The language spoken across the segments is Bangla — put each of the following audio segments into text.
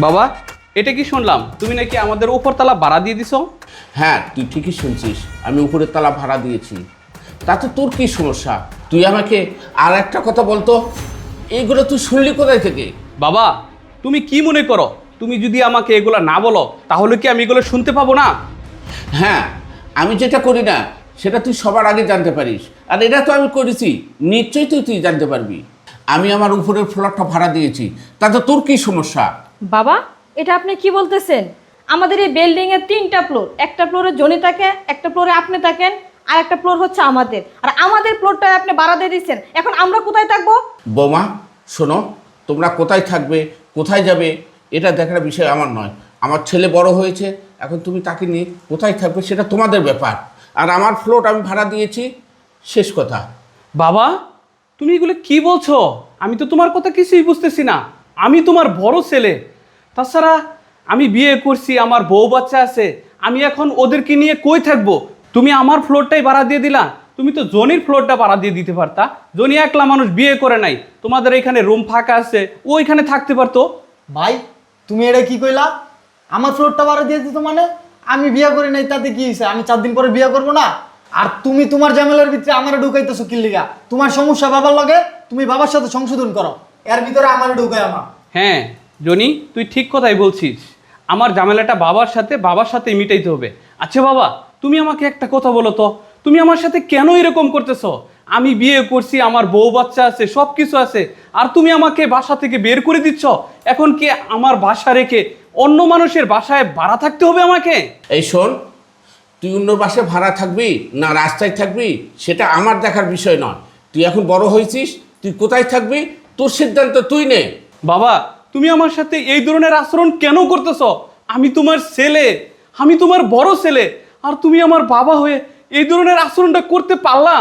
বাবা, এটা কি শুনলাম তুমি নাকি আমাদের উপরতলা ভাড়া দিয়ে দিছো? হ্যাঁ, তুই ঠিকই শুনছিস, আমি উপরের তলা ভাড়া দিয়েছি। তাতে তোর কি সমস্যা? তুই আমাকে আর একটা কথা বলতো, এইগুলো তুই শুনলি কোথায় থেকে? বাবা, তুমি কি মনে করো তুমি যদি আমাকে এগুলো না বলো তাহলে কি আমি এগুলো শুনতে পাবো না? হ্যাঁ, আমি যেটা করি না সেটা তুই সবার আগে জানতে পারিস, আর এটা তো আমি করেছি, নিশ্চয়ই তুই জানতে পারবি। আমি আমার উপরের ফ্ল্যাটটা ভাড়া দিয়েছি, তাতে তোর কি সমস্যা? বাবা, এটা আপনি কি বলতেছেন? আমাদের এই বিল্ডিং এর 3টা ফ্লোর, একটা ফ্লোরে জনি থাকে, একটা ফ্লোরে আপনি থাকেন, আর একটা ফ্লোর হচ্ছে আমাদের। আর আমাদের ফ্লোরটা আপনি ভাড়া দিয়ে দিচ্ছেন, এখন আমরা কোথায় থাকবো? বৌমা শোনো, তোমরা কোথায় থাকবে, কোথায় যাবে, এটা দেখার বিষয় আমার নয়। আমার ছেলে বড় হয়েছে, এখন তুমি তাকে নিয়ে কোথায় থাকবে সেটা তোমাদের ব্যাপার। আর আমার ফ্ল্যাট আমি ভাড়া দিয়েছি, শেষ কথা। বাবা, তুমি এগুলো কি বলছো? আমি তো তোমার কথা কিছুই বুঝতেছি না। আমি তোমার বড় ছেলে, তাছাড়া আমি বিয়ে করছি, আমার বউ বাচ্চা আছে, আমি এখন ওদেরকে নিয়ে কই থাকবো? তুমি আমার ফ্লোরটাই ভাড়া দিয়ে দিলা। তুমি তো জনির ফ্লোরটা ভাড়া দিয়ে দিতে পারতা। জনি একলা মানুষ, বিয়ে করে নাই, তোমাদের এখানে রুম ফাঁকা আছে, ও এখানে থাকতে পারতো। ভাই, তুমি এটা কি কইলা? আমার ফ্লোরটা ভাড়া দিয়ে দিত মানে? আমি বিয়ে করি নাই, তাতে কি হয়েছে? আমি 4 দিন পরে বিয়ে করবো না? আর তুমি তোমার ঝামেলার ভিতরে আমার ঢুকাইতেছো কি লিগা? তোমার সমস্যা বাবার লগে, তুমি বাবার সাথে সংশোধন করো, এর ভিতরে আমার ঢুকাই আমার। হ্যাঁ জনি, তুই ঠিক কথাই বলছিস। আমার ঝামেলাটা বাবার সাথে মিটাইতে হবে। আচ্ছা বাবা, তুমি আমাকে একটা কথা বলো তো, তুমি আমার সাথে কেন এরকম করতেছো? আমি বিয়ে করছি, আমার বউ বাচ্চা আছে, সব কিছু আছে, আর তুমি আমাকে বাসা থেকে বের করে দিচ্ছ। এখন কি আমার বাসা রেখে অন্য মানুষের বাসায় ভাড়া থাকতে হবে আমাকে? এই শোন, তুই অন্য বাসায় ভাড়া থাকবি না রাস্তায় থাকবি সেটা আমার দেখার বিষয় নয়। তুই এখন বড় হয়েছিস, তুই কোথায় থাকবি তোর সিদ্ধান্ত তুই নে। বাবা, তুমি আমার সাথে এই ধরনের আচরণ কেন করতেছো? আমি তোমার ছেলে, আমি তোমার বড় ছেলে, আর তুমি আমার বাবা হয়ে এই ধরনের আচরণটা করতে পারলা?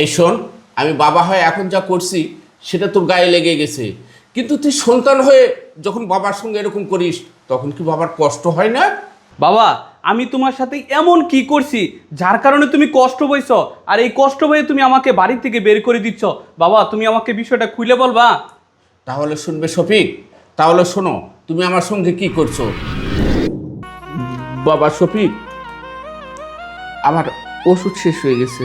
এই শোন, আমি বাবা হয়ে এখন যা করছি সেটা তোর গায়ে লেগে গেছে, কিন্তু তুই সন্তান হয়ে যখন বাবার সঙ্গে এরকম করিস তখন কি বাবার কষ্ট হয় না? বাবা, আমি তোমার সাথে এমন কি করছি যার কারণে তুমি কষ্ট পাইছো, আর এই কষ্ট পেয়ে তুমি আমাকে বাড়ি থেকে বের করে দিচ্ছ? বাবা, তুমি আমাকে বিষয়টা খুলে বলবা? তাহলে শুনবে শফিক, তাহলে শোনো তুমি আমার সঙ্গে কি করছো। বাবা শফিক, আমার ওষুধ শেষ হয়ে গেছে,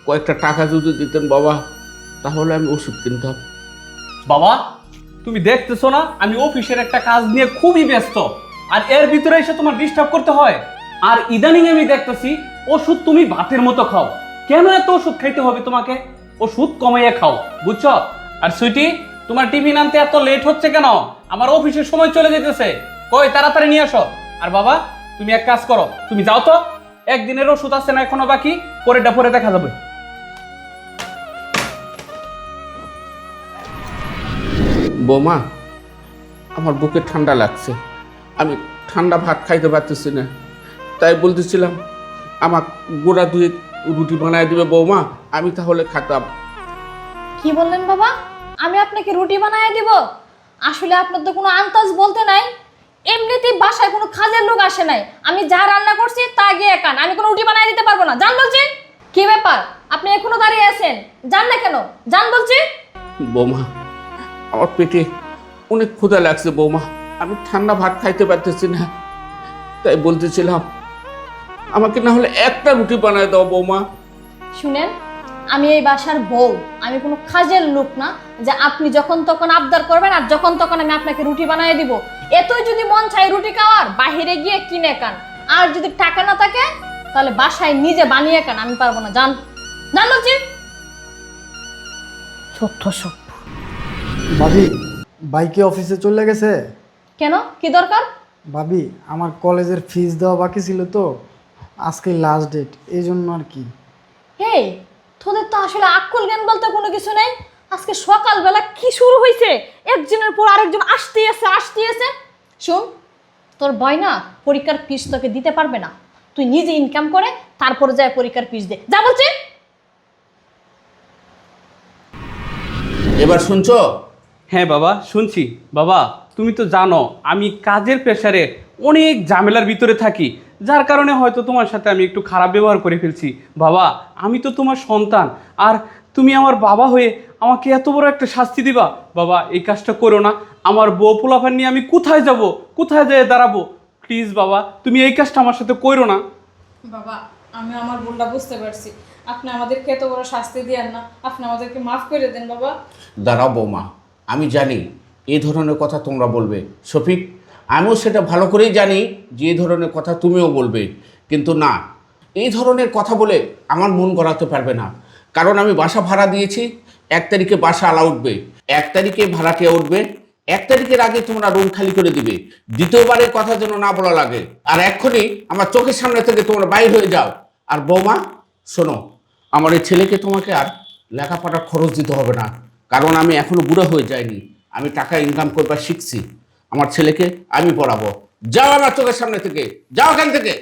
কয়েকটা টাকা যদি দিতেন বাবা, তাহলে আমি ওষুধ কিনতাম। বাবা, তুমি দেখতেছো না আমি অফিসের একটা কাজ নিয়ে খুবই ব্যস্ত, আর এর ভিতরে এসে তোমার ডিস্টার্ব করতে হয়। আর ইদানিং আমি দেখতেছি ওষুধ তুমি ভাতের মতো খাও। কেন এত ওষুধ খাইতে হবে তোমাকে? ওষুধ কমাইয়া খাও, বুঝছো? আর সুইটি, তোমার টিফিন আনতে এত লেট হচ্ছে কেন? আমার অফিসের সময় চলে যেতেছে, কই তাড়াতাড়ি নিয়ে আসো। আর বাবা, তুমি এক কাজ করো, তুমি যাও তো, একদিনের ওষুধ আছে না এখনো বাকি, পরেরটা পরে দেখা যাবে। বৌমা, আমার বুকে ঠান্ডা লাগছে, আমি ঠান্ডা ভাত খাইতে পারতেছি না, তাই বলতেছিলাম আমার গোড়া দুয়ে রুটি বানায় দিবে বৌমা, আমি তাহলে খাতাম। কি বললেন বাবা? আমি আপনাকে রুটি বানায় দিব? আসলে আপনার তো কোনো আন্দাজ বলতে নাই। এমনিতেই বাসায় কোনো কাজের লোক আসে নাই, আমি যা রান্না করছি তা গিয়ে খান, আমি কোনো রুটি বানায় দিতে পারবো না। জান বলছি। কি ব্যাপার, আপনি এখনো দাঁড়িয়ে আছেন? জান না কেন? জান বলছি। বৌমা, আমার পেটে অনেক ক্ষুধা লাগছে বৌমা, আমি ঠান্ডা ভাত খাইতে পারতেছি না, তাই বলতেছিলাম আমাকে না হলে একটা রুটি বানায় দাও বৌমা। শুনেন, আমি এই বাসার বউ, আমি কোনো কাজের লোক না যে আপনি যখন তখন আবদার করবেন আর যখন তখন আমি আপনাকে রুটি বানিয়ে দিব। এতই যদি মন চাই রুটি খাওয়ার, বাইরে গিয়ে কিনে খান। আর যদি টাকা না থাকে তাহলে বাসায় নিজে বানিয়ে খান, আমি পারবো না। জান, জান বলছি। সত্য সব। ভাবি, বাইকে অফিসে চলে গেছে। কেন, কি দরকার? ভাবি, আমার কলেজের ফিস দেওয়া বাকি ছিল তো, আজকে লাস্ট ডেট, এই জন্য আর কি। হেই, তোদের তো আসলে আক্কল জ্ঞান বলতে কোনো কিছু নেই। আজকে সকালবেলা কি শুরু হয়েছে, একজনের পর আরেকজন আসতেই আছে। শুন, তোর ভয় না পরীক্ষার ফিস তোকে দিতে পারবে না, তুই নিজে ইনকাম করে তারপরে যায় পরীক্ষার ফিস দে। যা বলছি। এবার শুনছো? হ্যাঁ বাবা, শুনছি। বাবা, তুমি তো জানো আমি কাজের প্রেসারে অনেক ঝামেলার ভিতরে থাকি, যার কারণে হয়তো তোমার সাথে আমি একটু খারাপ ব্যবহার করে ফেলছি। বাবা, আমি তো তোমার সন্তান, আর তুমি আমার বাবা হয়ে আমাকে এত বড় একটা শাস্তি দিবা? বাবা এই কাজটা করো না, আমার বউ পোলাপান নিয়ে আমি কোথায় যাব, কোথায় যেয়ে দাঁড়াবো? প্লিজ বাবা তুমি এই কাজটা আমার সাথে করো না। বাবা আমি আমার ভুলটা বুঝতে পারছি, আপনি আমাদেরকে এত বড় শাস্তি দিয়েন না, আপনি আমাদেরকে মাফ করে দেন বাবা। দাঁড়াও বৌমা, আমি জানি এই ধরনের কথা তোমরা বলবে শফিক, আমিও সেটা ভালো করেই জানি যে এই ধরনের কথা তুমিও বলবে, কিন্তু না, এই ধরনের কথা বলে আমার মন গড়াতে পারবে না। কারণ আমি বাসা ভাড়া দিয়েছি, 1 তারিখে বাসা আলা উঠবে, 1 তারিখে ভাড়াটিয়া উঠবে, 1 তারিখের আগে তোমরা রুম খালি করে দিবে। দ্বিতীয়বারের কথা যেন না বলা লাগে, আর এক্ষুনি আমার চোখের সামনে থেকে তোমরা বাইর হয়ে যাও। আর বৌমা শোনো, আমার এই ছেলেকে তোমাকে আর লেখাপড়ার খরচ দিতে হবে না, কারণ আমি এখনো বুড়ো হয়ে যাইনি, আমি টাকা ইনকাম করবার শিখছি। আমার ছেলেকে আমি পড়াবো। যাও আমার চোখের সামনে থেকে, যাও এখান থেকে।